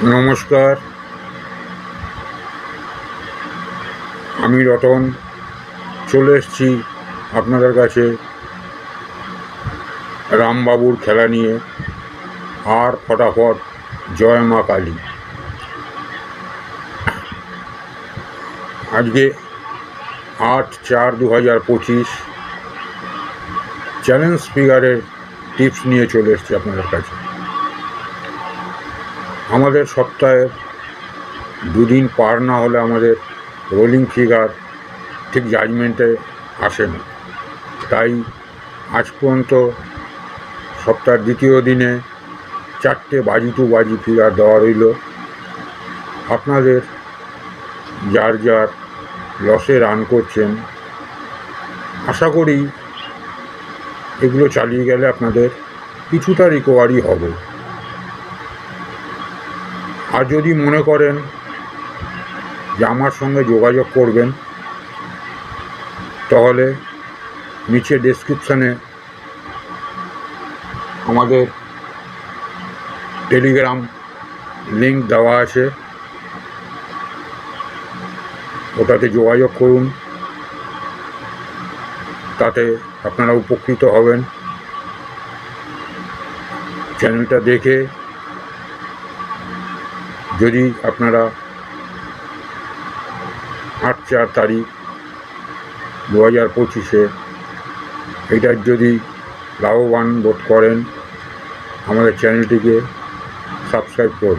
নমস্কার, আমি রতন চলে এসেছি আপনাদের কাছে রামবাবুর খেলা নিয়ে। আর ফটাফট জয় মা কালী। আজকে 8/4/2025 চ্যালেঞ্জ ফিগারের টিপস নিয়ে চলে এসেছি আপনাদের কাছে। আমাদের সপ্তাহের দুদিন পার না হলে আমাদের রোলিং ফিগার ঠিক জাজমেন্টে আসে না। তাই আজ পর্যন্ত সপ্তাহের দ্বিতীয় দিনে 4টে বাজি টু বাজি ফিগার দেওয়া রইল। আপনাদের যার যার লসে রান করছেন, আশা করি এগুলো চালিয়ে গেলে আপনাদের কিছুটা রিকভারি হবে। আর যদি মনে করেন যে আমার সঙ্গে যোগাযোগ করবেন, তাহলে নিচে ডেসক্রিপশানে আমাদের টেলিগ্রাম লিঙ্ক দেওয়া আছে, ওটাতে যোগাযোগ করুন। তাতে আপনারা উপকৃত হবেন। চ্যানেলটা দেখে যদি আপনারা 8/4/2025 এটার যদি লাভবান বোধ করেন, আমাদের চ্যানেলটিকে সাবস্ক্রাইব করুন।